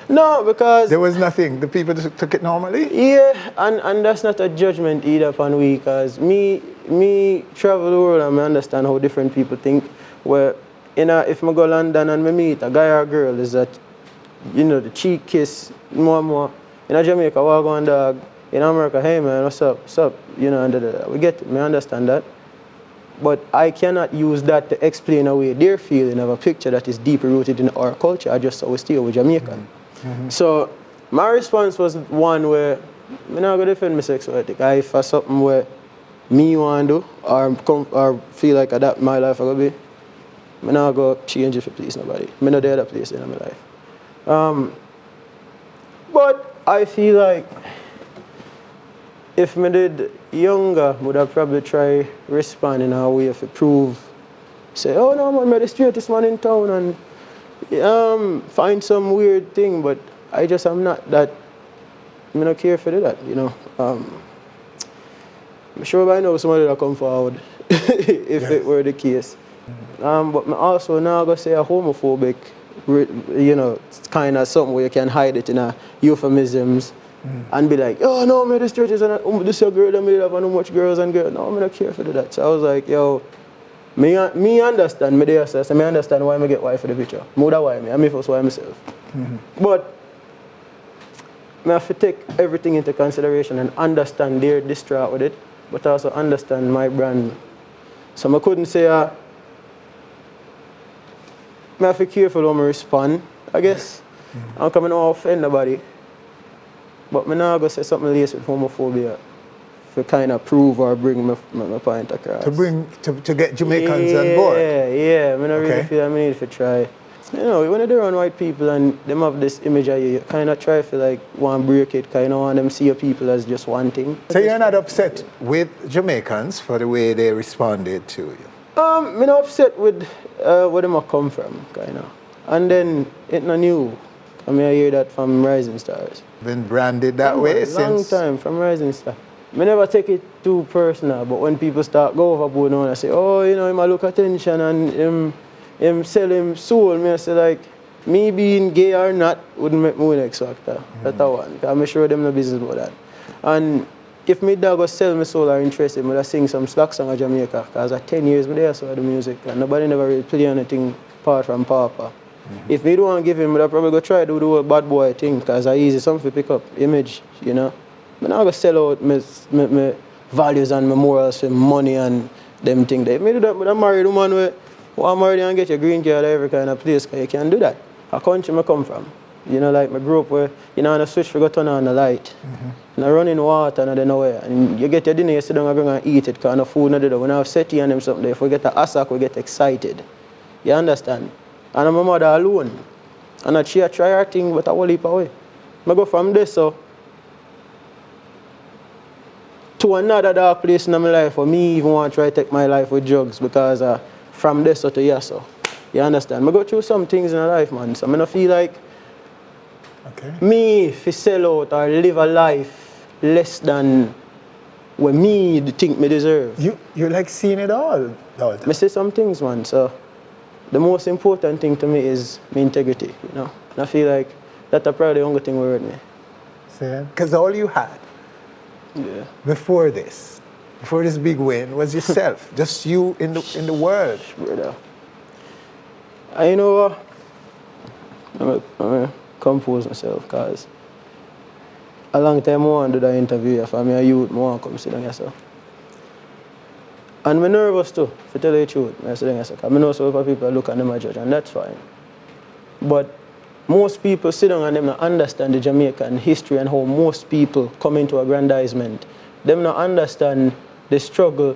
No, because... There was nothing. The people just took it normally? Yeah, and that's not a judgment either upon we, because me travel the world and I understand how different people think. Where, if I go to London and I meet a guy or a girl, is that, you know, the cheek kiss, more and more. In Jamaica, walk on dog. In America, hey man, what's up? What's up? You know, we get it, I understand that. But I cannot use that to explain away their feeling of a picture that is deeply rooted in our culture. I just always stay with Jamaican. So my response was one where I'm not going to defend my sexuality. If for something where me want to do or feel like that my life I go be, I'm not going to change it for please nobody. I'm not the other place in my life. But I feel like if I did younger, would I probably try respond in a way to prove, say, oh no man, I'm the straightest man in town and find some weird thing, but I'm not that, I don't care for that, you know. I'm sure by now somebody will come forward if it were the case. But I also now going to say a homophobic, you know, it's kind of something where you can hide it in a euphemisms and be like, oh no, man, this church is this is a girl that made up and how much girls and girls. No, I'm not care for that. So I was like, yo, me understand, me understand why I get wife for the picture. More than why me, I'm first why myself. But I have to take everything into consideration and understand their distraught with it, but also understand my brand. So I couldn't say, I have to be careful how I respond, I guess. I'm coming to offend nobody. But I'm not going to say something laced with homophobia to kind of prove or bring my point across. To get Jamaicans on board? Yeah. I don't really feel I need to try. You know, when they're around white people and them have this image of you kind of try to like want to break it, kind of want them see your people as just one thing. So you're not upset with Jamaicans for the way they responded to you? I'm not upset with where them come from, kind of. And then it's not new. I mean, I hear that from Rising Stars. Been branded that way since? Long time, from Rising Star. I never take it too personal, but when people start go overboard and I say, oh, you know, him a look attention and him sell him soul, I say like, me being gay or not wouldn't make me win X Factor. That's one. I'm sure them no business about that. And if me dog go sell me soul or interested, I sing some slack song of Jamaica, because at 10 years I there saw the music and nobody never really play anything apart from Papa. If me don't want to give him, I'll probably go try to do the whole bad boy thing, because it's easy something to pick up, image, you know. I'm not going to sell out my values and my morals for money and them things. If me do that, I'm married woman where want to marry and get your green card every kind of place, because you can't do that. A country I come from. You know, like I grew up where you know on a switch for go turn on the light. And I run in water and I don't know where. And you get your dinner, you sit down and eat it, because no food not there. When I have SETI and them something, if we get a asak, we get excited. You understand? And I'm a mother alone. And she try her thing, but I will leap away. I go from this so to another dark place in my life, for me even want to try to take my life with drugs, because from this to here so. You understand? I go through some things in my life, man. So I don't feel like me if sell out or live a life less than what me think me deserve. You like seeing it all, Dalton? I say some things, man, so the most important thing to me is my integrity, you know. And I feel like that's probably the only thing worried me. Because all you had before this big win was yourself, just you in the world. Brother. And you know what? I'm gonna compose myself because a long time I want to do that interview for me a youth, I want to come sit down yourself. And I'm nervous too, to tell you the truth. I sit down yourself. I know some people look at them and judge, and that's fine. But most people sit down and them not understand the Jamaican history and how most people come into aggrandizement. Them not understand the struggle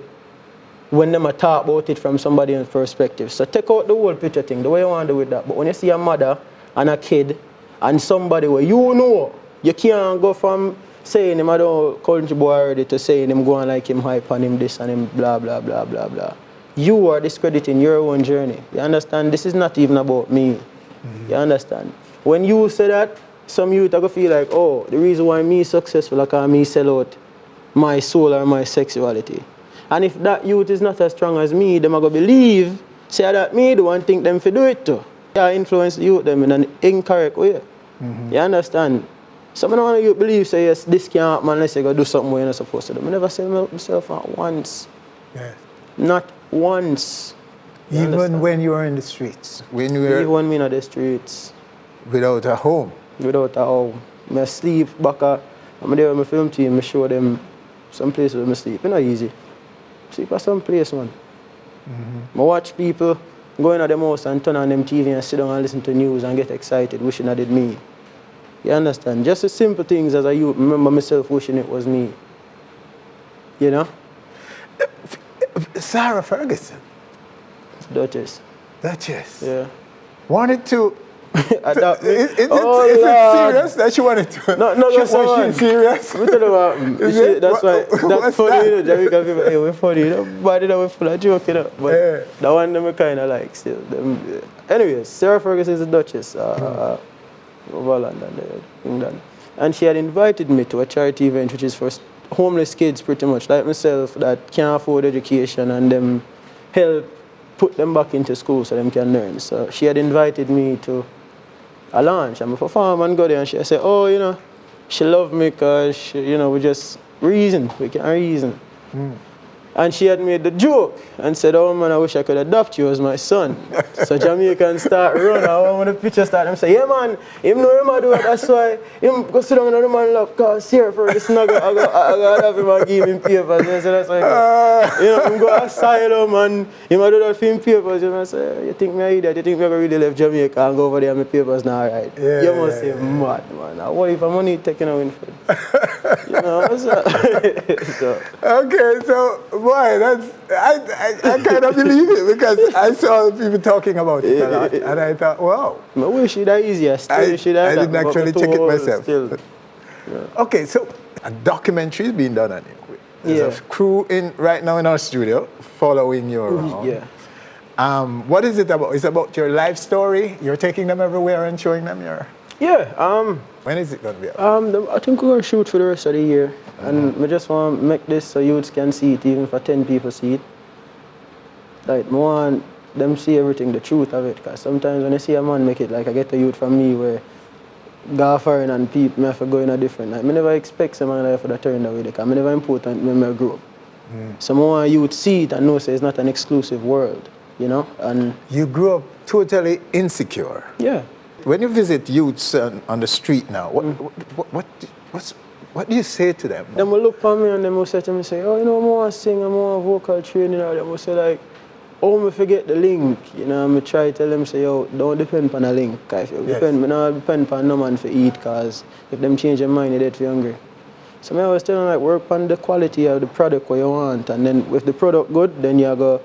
when them talk about it from somebody else's perspective. So take out the whole picture thing, the way you want to do with that. But when you see a mother and a kid and somebody where you know, you can't go from saying him I don't country boy already to saying him going like him hype on him this and him blah blah blah blah blah. You are discrediting your own journey. You understand? This is not even about me. You understand? When you say that, some youth are going to feel like, oh, the reason why me successful is because me sell out my soul or my sexuality. And if that youth is not as strong as me, them are going to believe, say that me the one think them to do it too. I influence the youth them in an incorrect way. You understand? Some of the youth believe, say, yes, this can't happen unless you go do something where you're not supposed to do. I never say myself not once. Yes. Not once. Even when you were in the streets? Even when me in the streets. Without a home? Without a home. I sleep back I'm there with my film team, I show them some places where I sleep. It's not easy. Sleep at some place, man. I watch people go in at them house and turn on them TV and sit down and listen to news and get excited, wishing I did me. You understand? Just the simple things as a youth, remember myself wishing it was me. You know? Sarah Ferguson. Duchess. Duchess? Yeah. Wanted to... Adopt me? Is it serious that she wanted to? No, was she serious? That's why. That's funny, you know, Jamaican people, hey, we're funny, you know, but you know, we're full of joke, you know. But that one them I kind of like still. Anyways, Sarah Ferguson is a Duchess over London, England. And she had invited me to a charity event which is for homeless kids pretty much, like myself, that can't afford education and them help put them back into school so them can learn. So she had invited me to a lunch. I'm a performer and go there and she said, oh, you know, she loved me because, you know, we just reason. We can reason. And she had made the joke and said, oh man, I wish I could adopt you as my son. So Jamaican start run. I want the picture start. I'm say, yeah man, him know him do it. That's why him go sit down and the man love. Cause Sarah Ferguson, I go have him and give him papers. And so that's why you know, him go asylum and him do that for him papers. You know, say, you think me an idiot? You think me really left Jamaica and go over there and my papers now right? Yeah, you must say mad man. Now, what if I'm money taking a win for you know, so. Okay, so boy, that's I kind of believe it because I saw people talking about it a lot, and I thought, wow. I wish it easier. I didn't actually check it myself. Okay, so a documentary is being done on it. There's a crew right now in our studio following you around. What is it about? It's about your life story. You're taking them everywhere and showing them your. When is it going to be out? I think we're going to shoot for the rest of the year. And we just want to make this so youths can see it, even for 10 people see it. Like, I want them see everything, the truth of it. Because sometimes when I see a man make it, like I get a youth from me where go foreign and people may have to go in a different. Like, I never expect someone like that to turn away. Because I'm never important when I grow up. So I want youth see it and know say it's not an exclusive world, you know? And you grew up totally insecure. Yeah. When you visit youths on the street now, what do you say to them? They will look for me and they will say to me, say, oh, you know, I want to sing, I want vocal training. Or they will say like, oh, I forget the link. You know, I try to tell them, say, yo, don't depend on a link. If you depend, I don't depend on no man for eat, because if them change their mind, they're dead for hungry. So I always tell them, like, work on the quality of the product what you want. And then if the product good, then you go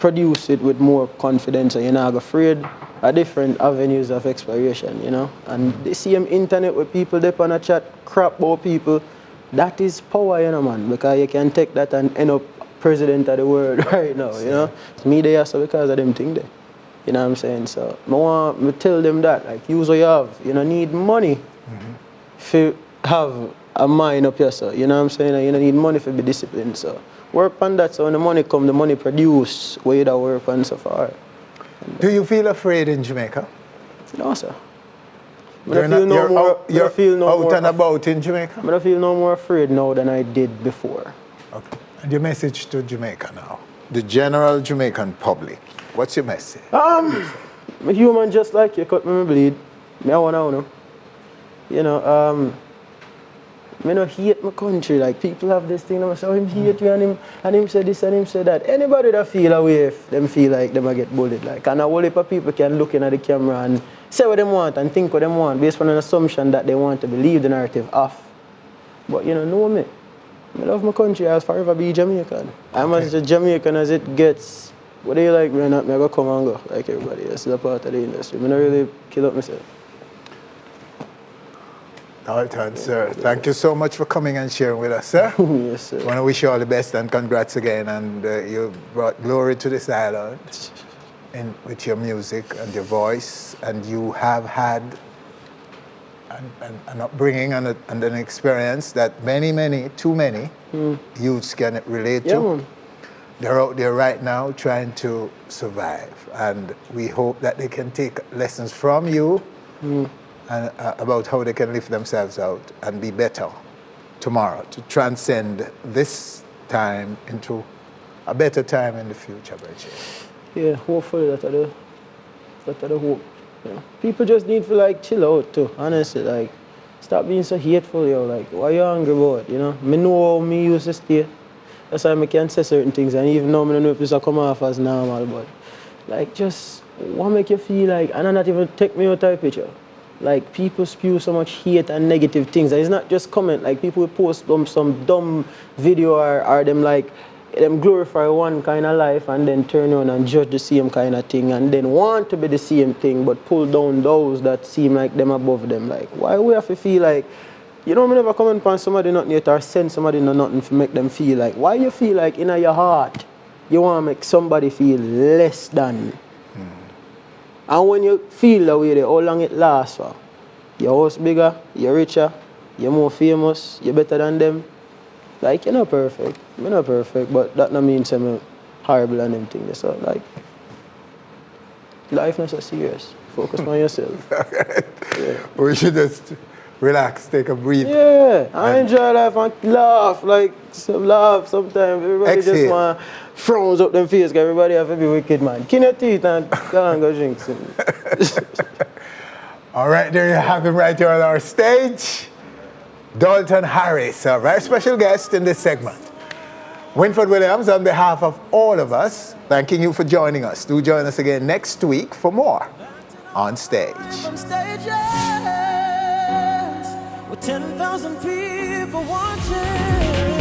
produce it with more confidence and you're not afraid of different avenues of exploration, you know. And the same internet where people dip on a chat crap about people, that is power, you know, man, because you can take that and end up president of the world right now, you know. Me there so because of them thing there. You know what I'm saying? So I want to tell them that, like, use what you have. You don't need money to have a mind up here, so you know what I'm saying? You don't need money to be disciplined, so work on that, so when the money come, the money produce what you work on so far. Do you feel afraid in Jamaica? No, sir. You're out and about in Jamaica? I feel no more afraid now than I did before. Okay. And your message to Jamaica now? The general Jamaican public. What's your message? I'm a human just like you, cut me bleed. Me I wanna know. You know, I don't hate my country. Like people have this thing, I say, oh, him hate you and him say this and him say that. Anybody that feel away if them feel like them a get bullied. Like, and a whole heap of people can look in at the camera and say what they want and think what they want based on an assumption that they want to believe the narrative off. But you know me. I love my country. I'll forever be Jamaican. I'm as Jamaican as it gets. Whether you like me or not, I'm going to come and go like everybody else. It's a part of the industry. I'm not really kill up myself. Dalton, sir, thank you so much for coming and sharing with us, sir. Yes, sir. I want to wish you all the best and congrats again. And you brought glory to this island with your music and your voice. And you have had an upbringing and an experience that too many youths can relate to. Man. They're out there right now trying to survive. And we hope that they can take lessons from you and about how they can lift themselves out and be better tomorrow, to transcend this time into a better time in the future, Bridget. Yeah, hopefully that's the hope. You know? People just need to like chill out too, honestly. Like, stop being so hateful, yo. Like, what you angry about, you know? Me know how me used to stay. That's why I can say certain things, and even though I don't know if this will come off as normal, but like, just what make you feel like, and not even take me out of the picture. Like, people spew so much hate and negative things. And it's not just comment. Like, people will post some dumb video or them like, them glorify one kind of life and then turn on and judge the same kind of thing and then want to be the same thing but pull down those that seem like them above them. Like, why we have to feel like, you know, me never comment upon somebody nothing yet or send somebody nothing to make them feel like, why you feel like in your heart you want to make somebody feel less than? And when you feel that way, how long it lasts for? Your house bigger, you're richer, you're more famous, you're better than them. Like, you're not perfect. You're not perfect, but that don't mean I'm horrible and them things. So, like, life not so serious. Focus on yourself. Yeah. We should just relax, take a breathe. Yeah, I enjoy life and laugh. Like, laugh sometimes. Everybody Exhale. just want frowns up them face, because everybody have to be wicked, man. Clean your teeth and go and go drink some. All right, there you have him right here on our stage. Dalton Harris, a very special guest in this segment. Winford Williams, on behalf of all of us, thanking you for joining us. Do join us again next week for more On Stage. From stages with 10,000 people watching.